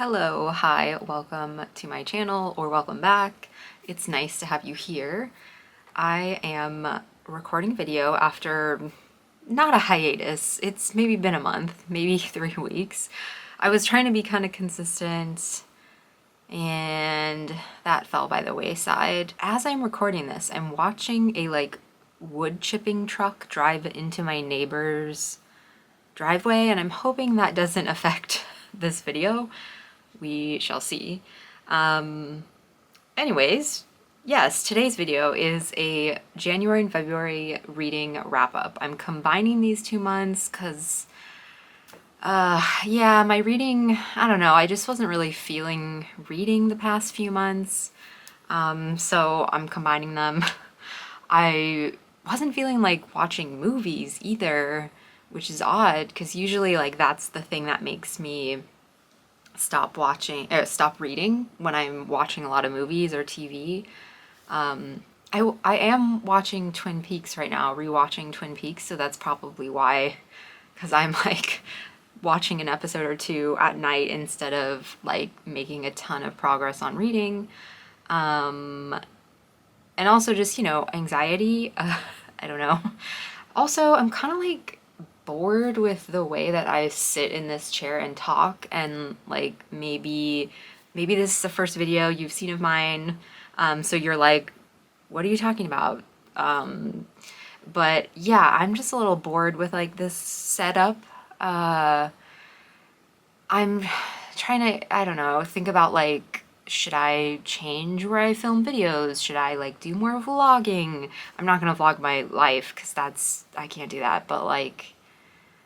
Hello, hi, welcome to my channel or welcome back. It's nice to have you here. I am recording video after not a hiatus. It's maybe been a month, maybe 3 weeks. I was trying to be kind of consistent and that fell by the wayside. As I'm recording this, I'm watching a wood chipping truck drive into my neighbor's driveway, and I'm hoping that doesn't affect this video. We shall see. Anyways, yes, today's video is a January and February reading wrap-up. I'm combining these 2 months because, yeah, my reading, I don't know, I just wasn't really feeling reading the past few months, so I'm combining them. I wasn't feeling like watching movies either, which is odd because usually that's the thing that makes me stop reading when I'm watching a lot of movies or TV. I am watching Twin Peaks right now, rewatching Twin Peaks, so that's probably why, because I'm watching an episode or two at night instead of making a ton of progress on reading. And also just, anxiety. I don't know. Also, I'm kind of bored with the way that I sit in this chair and talk, and maybe this is the first video you've seen of mine, so you're like, what are you talking about? But yeah, I'm just a little bored with this setup. I'm trying to, I don't know, think about should I change where I film videos? Should I do more vlogging? I'm not gonna vlog my life because I can't do that, but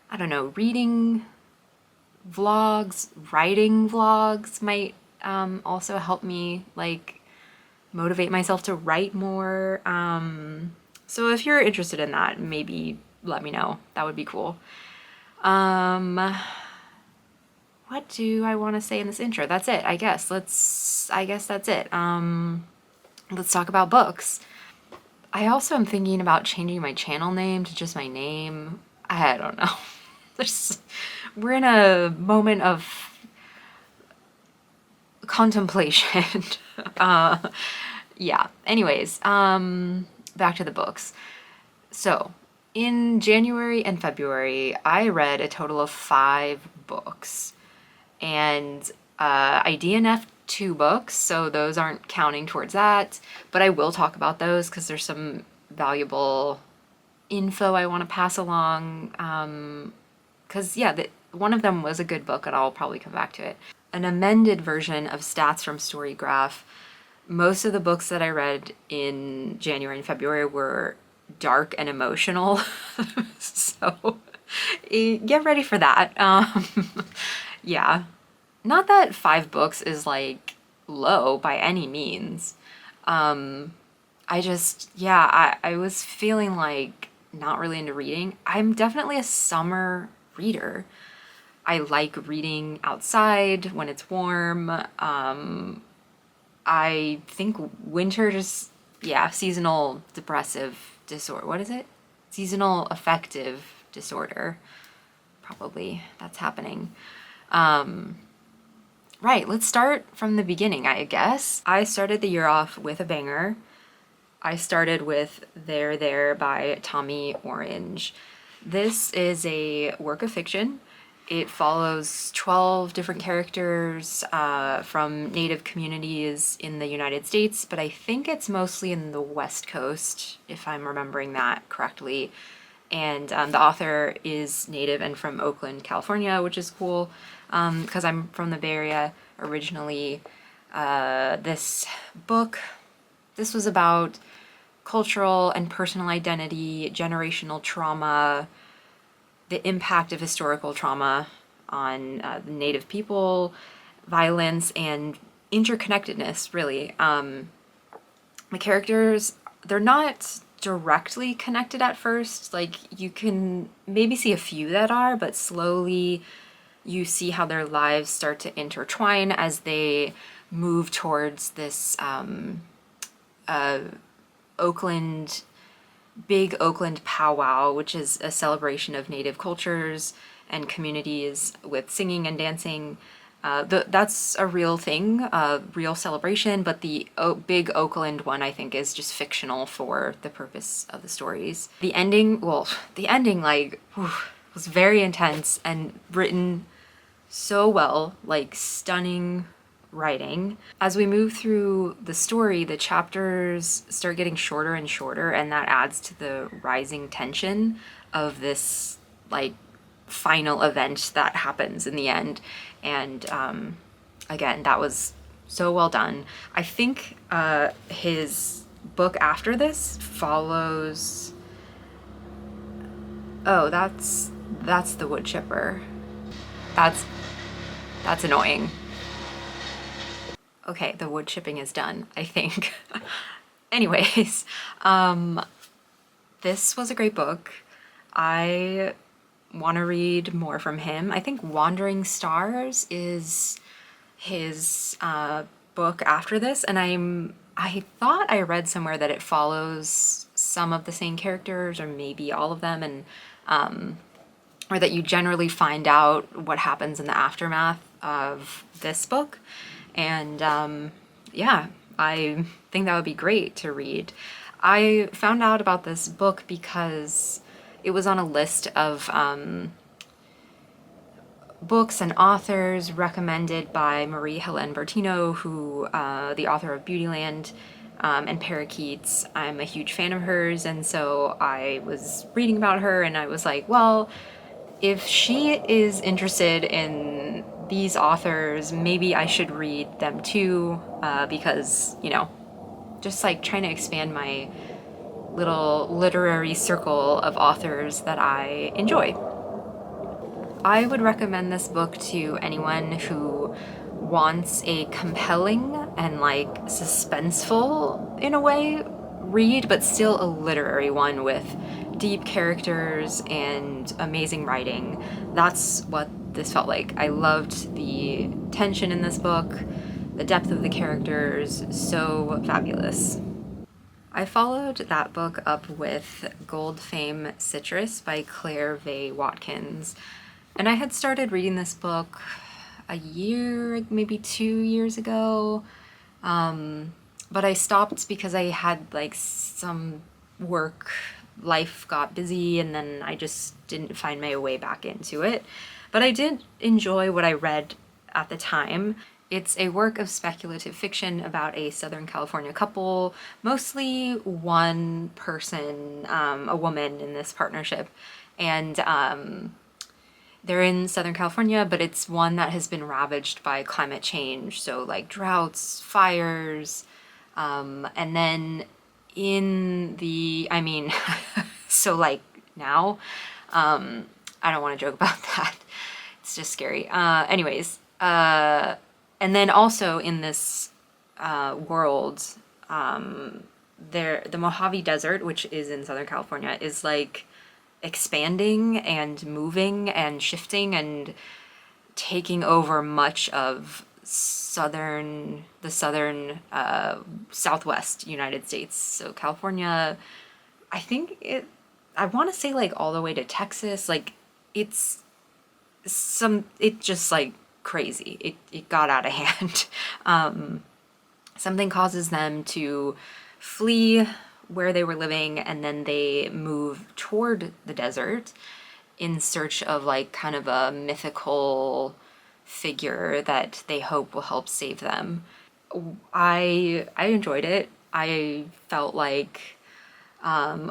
I don't know, reading vlogs, writing vlogs might also help me motivate myself to write more. So if you're interested in that, maybe let me know. That would be cool. What do I want to say in this intro? That's it, I guess. I guess that's it. Let's talk about books. I also am thinking about changing my channel name to just my name. I don't know. We're in a moment of contemplation. Yeah, anyways, back to the books. So, in January and February, I read a total of 5 books. And I DNF'd 2 books, so those aren't counting towards that. But I will talk about those because there's some valuable info I want to pass along. Because, yeah, one of them was a good book, and I'll probably come back to it. An amended version of Stats from Storygraph. Most of the books that I read in January and February were dark and emotional, so get ready for that. Yeah. Not that 5 books is low by any means. I just, yeah, I was feeling not really into reading. I'm definitely a summer reader. I like reading outside when it's warm. I think winter just, yeah, seasonal depressive disorder. What is it? Seasonal affective disorder. Probably that's happening. Right, let's start from the beginning, I guess. I started the year off with a banger. I started with There by Tommy Orange. This is a work of fiction. It follows 12 different characters from Native communities in the United States, but I think it's mostly in the West Coast, if I'm remembering that correctly. And the author is Native and from Oakland, California, which is cool because I'm from the Bay Area originally. This was about cultural and personal identity, generational trauma, the impact of historical trauma on the Native people, violence, and interconnectedness, really. The characters, they're not directly connected at first. You can maybe see a few that are, but slowly you see how their lives start to intertwine as they move towards this big Oakland powwow, which is a celebration of Native cultures and communities with singing and dancing. That's a real thing, a real celebration, but the big Oakland one, I think, is just fictional for the purpose of the stories. The ending, well, the ending, like, whew, was very intense and written so well, like stunning writing. As we move through the story, the chapters start getting shorter and shorter, and that adds to the rising tension of this, like, final event that happens in the end. And again, that was so well done. I think his book after this follows. Oh, that's the wood chipper. That's annoying. Okay, the wood chipping is done, I think. Anyways, this was a great book. I want to read more from him. I think Wandering Stars is his book after this, and I thought I read somewhere that it follows some of the same characters or maybe all of them, and or that you generally find out what happens in the aftermath of this book. And yeah, I think that would be great to read. I found out about this book because it was on a list of books and authors recommended by Marie-Helene Bertino, who the author of Beautyland and Parakeets. I'm a huge fan of hers, and so I was reading about her and I was like, well, if she is interested in these authors, maybe I should read them too, because, you know, just like trying to expand my little literary circle of authors that I enjoy. I would recommend this book to anyone who wants a compelling and like suspenseful, in a way, read, but still a literary one with deep characters and amazing writing. That's what this felt like. I loved the tension in this book, the depth of the characters, so fabulous. I followed that book up with Gold Fame Citrus by Claire Vaye Watkins. And I had started reading this book a year, maybe 2 years ago. But I stopped because I had like some work, life got busy, and then I just didn't find my way back into it. But I did enjoy what I read at the time. It's a work of speculative fiction about a Southern California couple, mostly one person, a woman in this partnership. And they're in Southern California, but it's one that has been ravaged by climate change. So like droughts, fires, and then in the, I mean, so like now, I don't want to joke about that. It's just scary. Anyways, and then also in this world, the Mojave Desert, which is in Southern California, is like expanding and moving and shifting and taking over much of the southern southwest United States. So California, I think I want to say like all the way to Texas. Like it's just like crazy. It got out of hand. Something causes them to flee where they were living, and then they move toward the desert in search of like kind of a mythical figure that they hope will help save them. I enjoyed it. I felt like,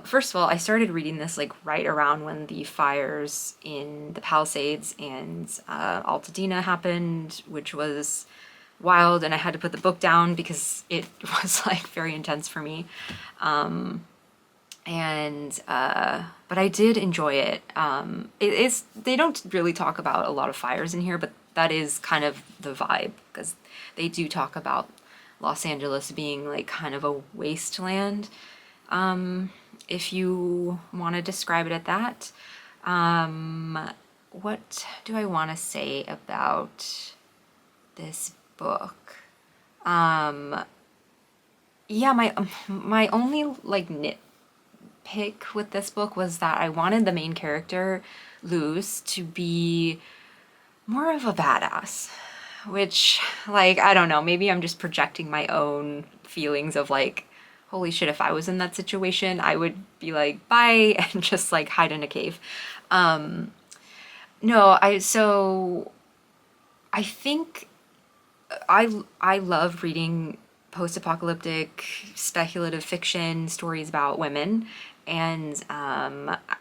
first of all, I started reading this like right around when the fires in the Palisades and Altadena happened, which was wild, and I had to put the book down because it was like very intense for me. But I did enjoy it. They don't really talk about a lot of fires in here, but that is kind of the vibe, because they do talk about Los Angeles being like kind of a wasteland, if you want to describe it at that. What do I want to say about this book? Yeah, my only like nitpick with this book was that I wanted the main character, Luz, to be more of a badass. which, like, I don't know, maybe I'm just projecting my own feelings of like, holy shit, if I was in that situation, I would be like, bye, and just like hide in a cave. No, so I think I love reading post-apocalyptic speculative fiction stories about women, and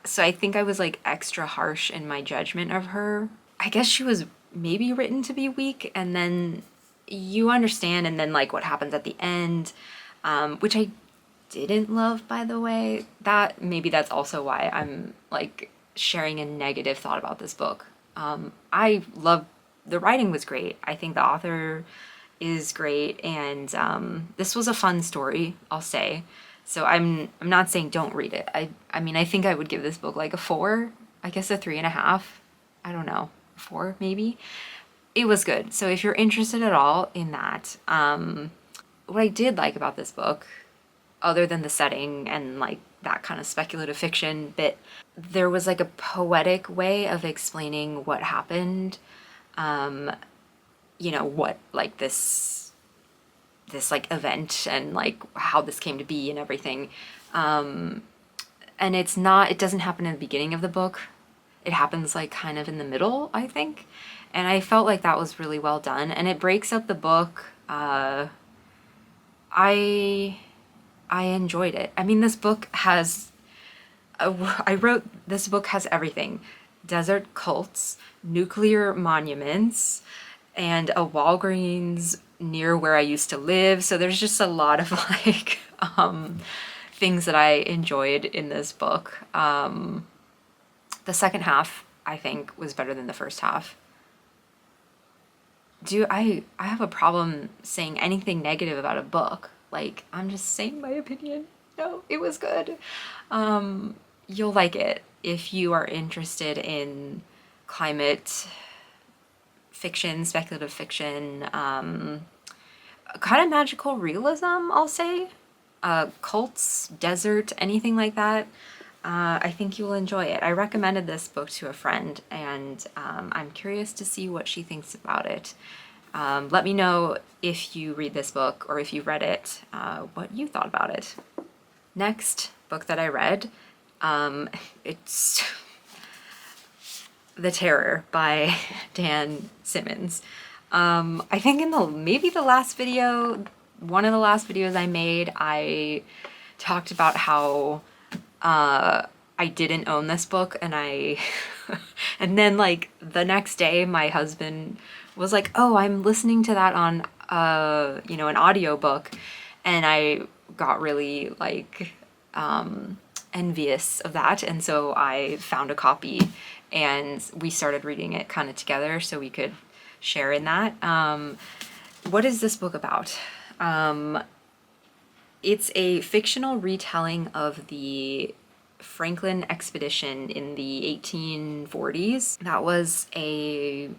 so I think I was like extra harsh in my judgment of her. I guess she was maybe written to be weak, and then you understand, and then like what happens at the end, which I didn't love, by the way. That maybe that's also why I'm like sharing a negative thought about this book. I love the writing was great. I think the author is great, and this was a fun story, I'll say. So I'm not saying don't read it. I mean, I think I would give this book like a 4, I guess a 3.5. I don't know, 4 maybe. It was good. So if you're interested at all in that, what I did like about this book, other than the setting and like that kind of speculative fiction bit, there was like a poetic way of explaining what happened. You know, what like this like event and like how this came to be and everything. And it doesn't happen in the beginning of the book. It happens like kind of in the middle, I think. And I felt like that was really well done, and it breaks up the book. I enjoyed it. I mean, this book has this book has everything: desert cults, nuclear monuments, and a Walgreens near where I used to live. So there's just a lot of like things that I enjoyed in this book. The second half, I think, was better than the first half. I have a problem saying anything negative about a book. Like, I'm just saying my opinion. No, it was good. You'll like it if you are interested in climate fiction, speculative fiction, kind of magical realism, I'll say. Cults, desert, anything like that. I think you'll enjoy it. I recommended this book to a friend, and I'm curious to see what she thinks about it. Let me know if you read this book, or if you read it, what you thought about it. Next book that I read, it's The Terror by Dan Simmons. I think in maybe the last video, one of the last videos I made, I talked about how I didn't own this book, and and then like the next day my husband was like, oh, I'm listening to that on you know, an audiobook, and I got really like envious of that, and so I found a copy and we started reading it kind of together so we could share in that. What is this book about? It's a fictional retelling of the Franklin expedition in the 1840s. That was a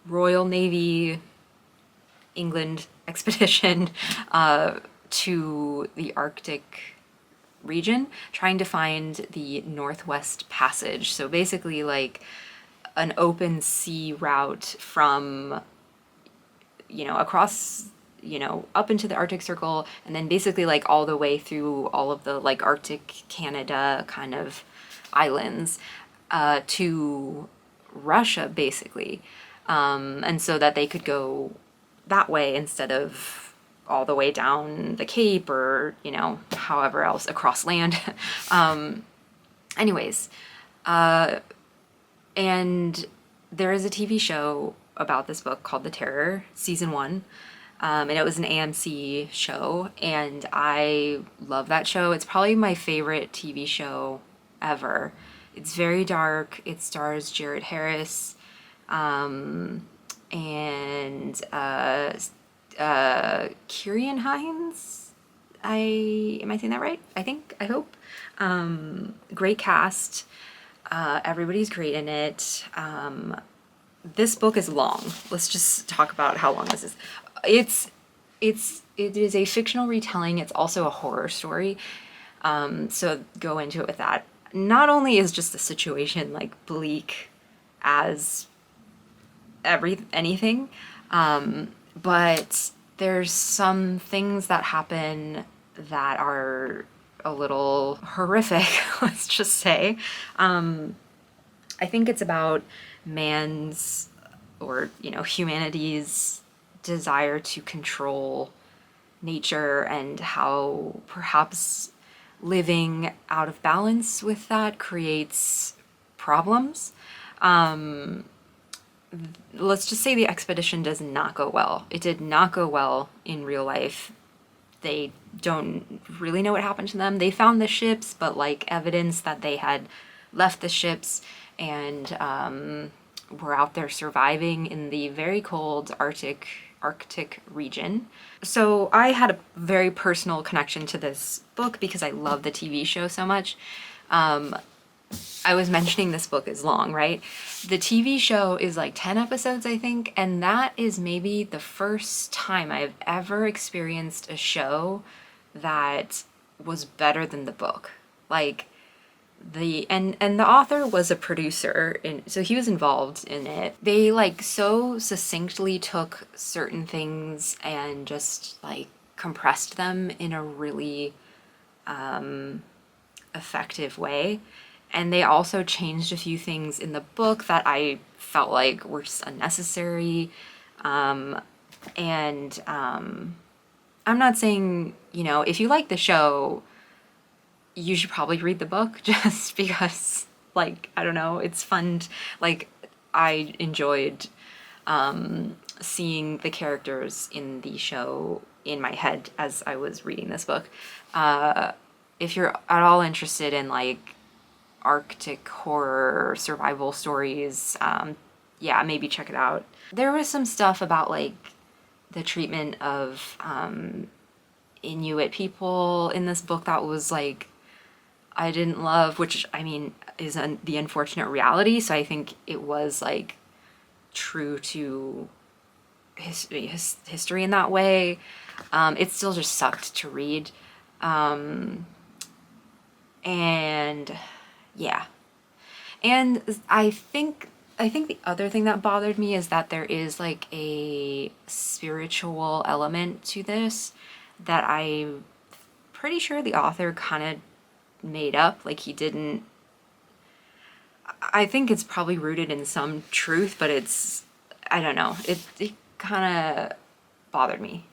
Royal Navy England expedition to the Arctic region, trying to find the Northwest Passage. So basically like an open sea route from, you know, across, you know, up into the Arctic Circle, and then basically like all the way through all of the like Arctic Canada kind of islands to Russia, basically. And so that they could go that way instead of all the way down the Cape, or, you know, however else across land. Anyways, and there is a TV show about this book called The Terror, season 1. And it was an AMC show, and I love that show. It's probably my favorite TV show ever. It's very dark. It stars Jared Harris, and Kieran Hines. Am I saying that right? I hope. Great cast. Everybody's great in it. This book is long. Let's just talk about how long this is. It is a fictional retelling. It's also a horror story. So go into it with that. Not only is just the situation like bleak as anything. But there's some things that happen that are a little horrific, let's just say. I think it's about man's, or, humanity's desire to control nature, and how perhaps living out of balance with that creates problems. Let's just say the expedition does not go well. It did not go well in real life. They don't really know what happened to them. They found the ships, but like evidence that they had left the ships and were out there surviving in the very cold Arctic region. So I had a very personal connection to this book because I love the TV show so much. I was mentioning this book is long, right? The TV show is like 10 episodes, I think, and that is maybe the first time I've ever experienced a show that was better than the book. Like, and the author was a producer, so he was involved in it. They like so succinctly took certain things and just like compressed them in a really effective way. And they also changed a few things in the book that I felt like were just unnecessary. I'm not saying, if you like the show, you should probably read the book, just because, like, I don't know, it's fun. Like, I enjoyed seeing the characters in the show in my head as I was reading this book. If you're at all interested in, like, Arctic horror survival stories, yeah, maybe check it out. There was some stuff about, like, the treatment of Inuit people in this book that was, like, I didn't love, which, I mean, is the unfortunate reality. So I think it was, like, true to history in that way. It still just sucked to read. And yeah. And I think the other thing that bothered me is that there is, like, a spiritual element to this that I'm pretty sure the author kind of made up. Like, he didn't. I think it's probably rooted in some truth, but I don't know. It kind of bothered me.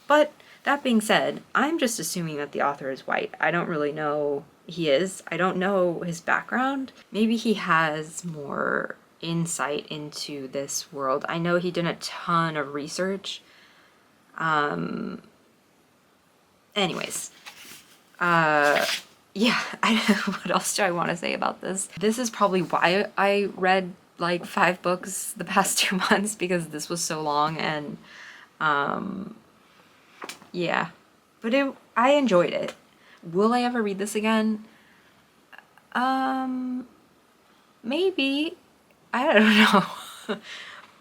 But that being said, I'm just assuming that the author is white. I don't really know. He is. I don't know his background. Maybe he has more insight into this world. I know he did a ton of research. Anyways. Yeah, what else do I want to say about this? This is probably why I read like 5 books the past 2 months, because this was so long, and yeah. But I enjoyed it. Will I ever read this again? Maybe. I don't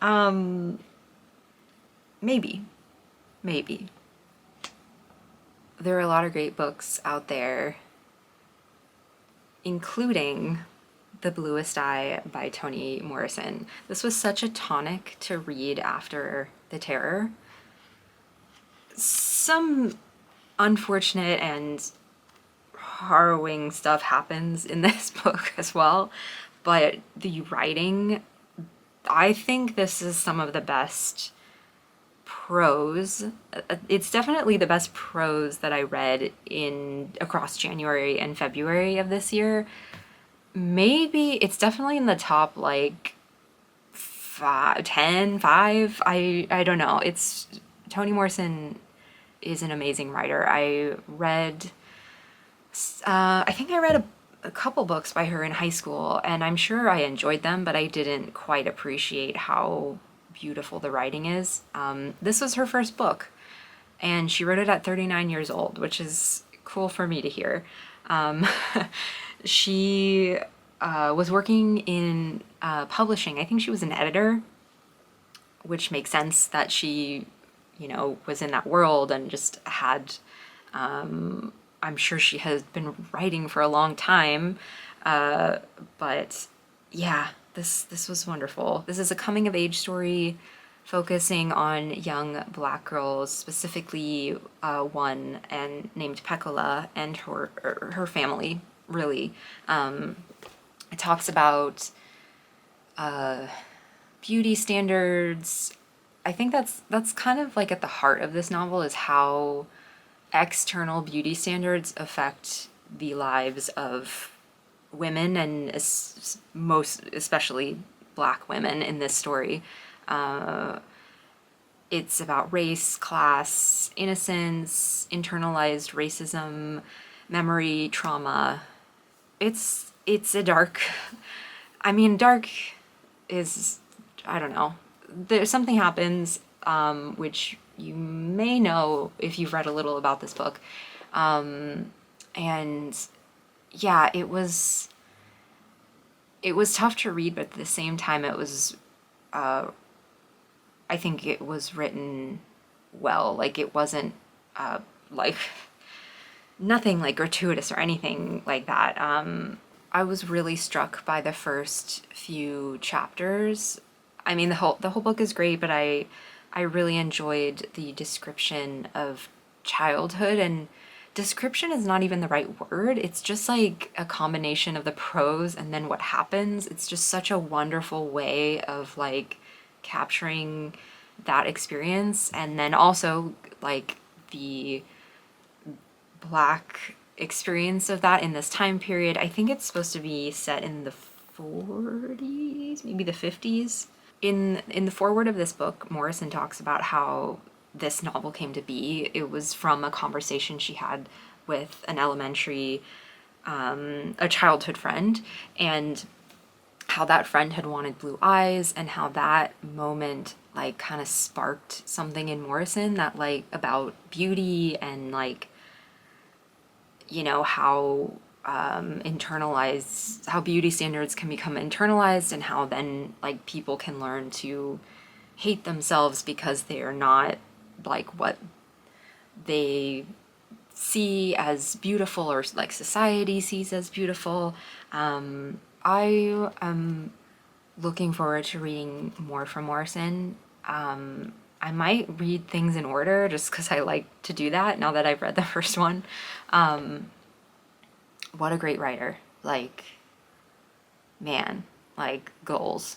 know. Maybe. There are a lot of great books out there, including The Bluest Eye by Toni Morrison. This was such a tonic to read after the terror. Some unfortunate and harrowing stuff happens in this book as well, but the writing, I think this is some of the best prose. It's definitely the best prose that I read across January and February of this year. Maybe it's definitely in the top, like, 5. I don't know. Toni Morrison is an amazing writer. I think I read a couple books by her in high school, and I'm sure I enjoyed them, but I didn't quite appreciate how beautiful the writing is. This was her first book, and she wrote it at 39 years old, which is cool for me to hear. She was working in publishing. I think she was an editor, which makes sense that she, was in that world and just had, I'm sure she has been writing for a long time. But yeah, this was wonderful. This is a coming of age story focusing on young Black girls, specifically one and named Pecola and her family. Really, it talks about beauty standards. I think that's kind of like at the heart of this novel, is how external beauty standards affect the lives of women, and most especially Black women in this story. It's about race, class, innocence, internalized racism, memory, trauma. It's a dark, I mean, dark is, I don't know. There's something happens, which you may know if you've read a little about this book. And yeah, it was tough to read, but at the same time, it was, I think it was written well. Like, it wasn't, like, nothing like gratuitous or anything like that. I was really struck by the first few chapters. I mean, the whole book is great, but I really enjoyed the description of childhood, and description is not even the right word. It's just like a combination of the prose and then what happens. It's just such a wonderful way of like capturing that experience, and then also like the Black experience of that in this time period. I think it's supposed to be set in the 40s, maybe the 50s. In the foreword of this book, Morrison talks about how this novel came to be. It was from a conversation she had with an elementary, a childhood friend, and how that friend had wanted blue eyes, and how that moment like kind of sparked something in Morrison that like about beauty and like, you know, how internalized, how beauty standards can become internalized, and how then like people can learn to hate themselves because they are not like what they see as beautiful, or like society sees as beautiful. I am looking forward to reading more from Morrison. I might read things in order just because I like to do that now that I've read the first one. What a great writer. Like, man, like goals.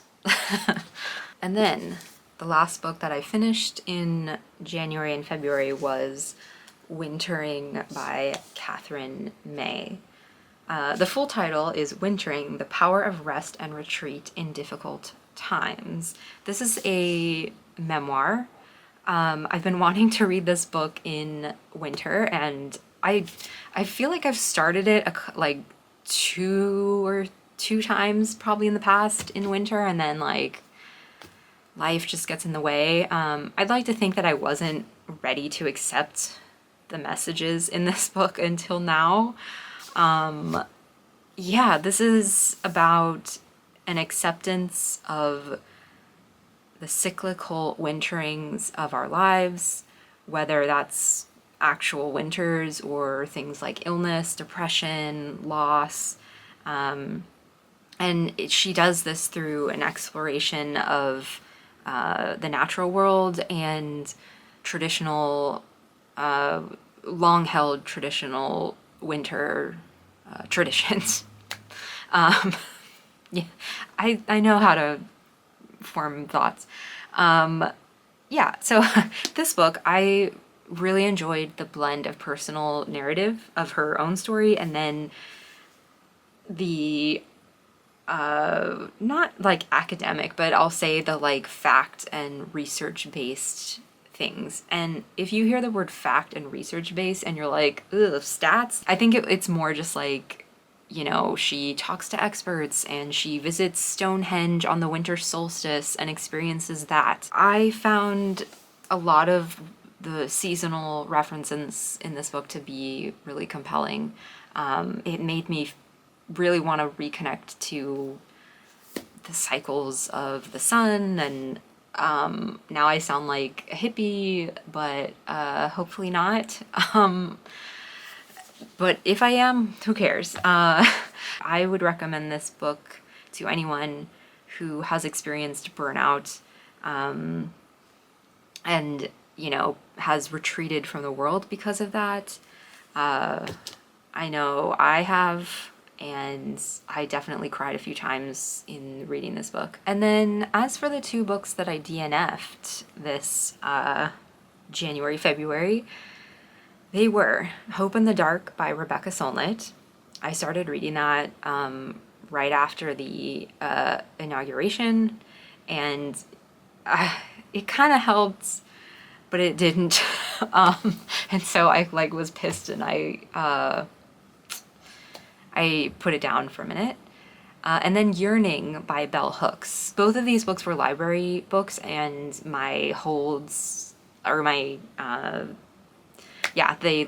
And then the last book that I finished in January and February was Wintering by Katherine May. The full title is Wintering: The Power of Rest and Retreat in Difficult Times. This is a memoir. I've been wanting to read this book in winter, and I feel like I've started it like two times probably in the past in winter, and then like life just gets in the way. I'd like to think that I wasn't ready to accept the messages in this book until now. Yeah, this is about an acceptance of the cyclical winterings of our lives, whether that's actual winters or things like illness, depression, loss. She does this through an exploration of the natural world and traditional, long-held traditional winter traditions. Yeah, I know how to form thoughts. Yeah, so this book, I really enjoyed the blend of personal narrative of her own story, and then the not like academic, but I'll say the like fact and research based things. And if you hear the word fact and research based and you're like, ugh, stats, I think it's more just like, you know, she talks to experts and she visits Stonehenge on the winter solstice and experiences that. I found a lot of the seasonal references in this book to be really compelling. It made me really want to reconnect to the cycles of the sun, and now I sound like a hippie, but hopefully not. But if I am, who cares? I would recommend this book to anyone who has experienced burnout, and, you know, has retreated from the world because of that. I know I have, and I definitely cried a few times in reading this book. And then as for the 2 books that I DNF'd this January, February, they were Hope in the Dark by Rebecca Solnit. I started reading that right after the inauguration, and it kind of helped, but it didn't. And so I like was pissed, and I put it down for a minute. And then Yearning by Bell Hooks. Both of these books were library books, and my holds, or my, yeah, they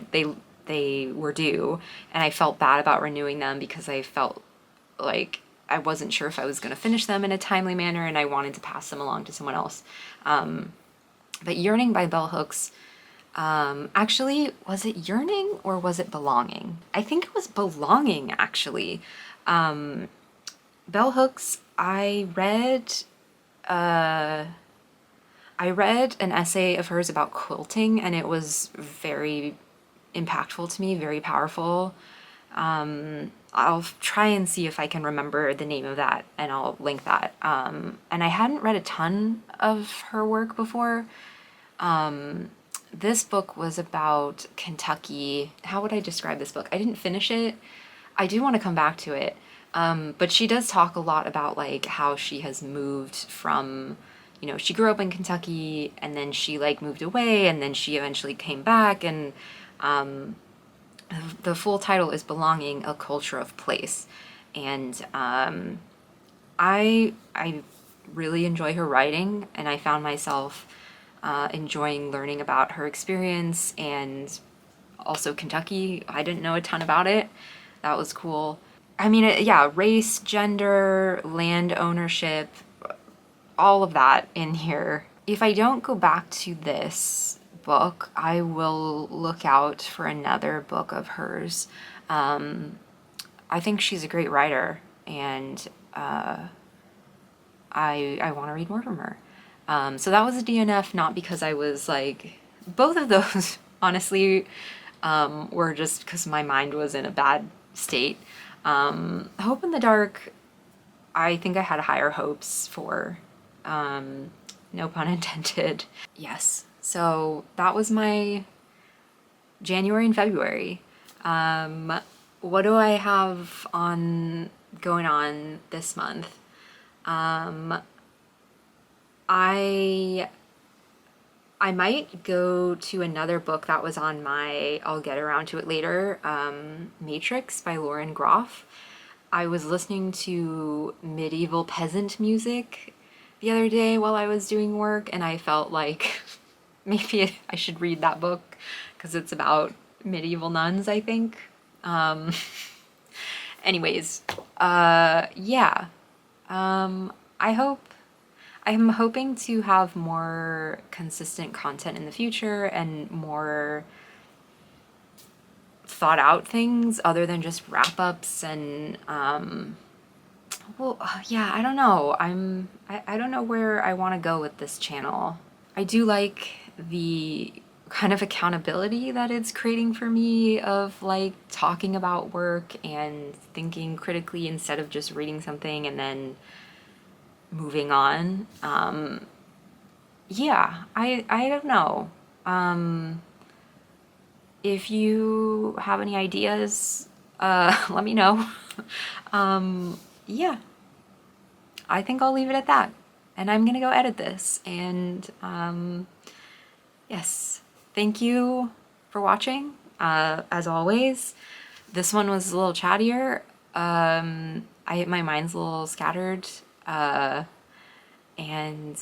were due, and I felt bad about renewing them because I felt like I wasn't sure if I was going to finish them in a timely manner, and I wanted to pass them along to someone else. But Yearning by Bell Hooks, actually, was it Yearning or was it Belonging? I think it was Belonging, actually. Bell Hooks, I read an essay of hers about quilting, and it was very impactful to me, very powerful. I'll try and see if I can remember the name of that, and I'll link that. And I hadn't read a ton of her work before. This book was about Kentucky. How would I describe this book? I didn't finish it. I do want to come back to it. But she does talk a lot about like how she has moved from, you know, she grew up in Kentucky, and then she like moved away, and then she eventually came back, and the full title is Belonging: A Culture of Place. And I really enjoy her writing, and I found myself enjoying learning about her experience, and also Kentucky. I didn't know a ton about it. That was cool. I mean, yeah, race, gender, land ownership, all of that in here. If I don't go back to this book, I will look out for another book of hers. I think she's a great writer, and I want to read more from her. So that was a DNF, not because I was like, both of those honestly were just because my mind was in a bad state. Hope in the Dark, I think I had higher hopes for, no pun intended. Yes, so that was my January and February. What do I have going on this month? I might go to another book that was on my, I'll get around to it later, Matrix by Lauren Groff. I was listening to medieval peasant music the other day while I was doing work, and I felt like maybe I should read that book because it's about medieval nuns, I think. Anyways, yeah. I'm hoping to have more consistent content in the future and more thought out things other than just wrap ups and, well, yeah, I don't know. I don't know where I want to go with this channel. I do like the kind of accountability that it's creating for me of like talking about work and thinking critically instead of just reading something and then moving on. Yeah, I don't know. If you have any ideas, let me know. Yeah, I think I'll leave it at that. And I'm gonna go edit this. And yes, thank you for watching. As always, this one was a little chattier. My mind's a little scattered. And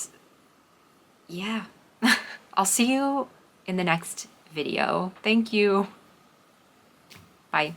yeah, I'll see you in the next video. Thank you. Bye.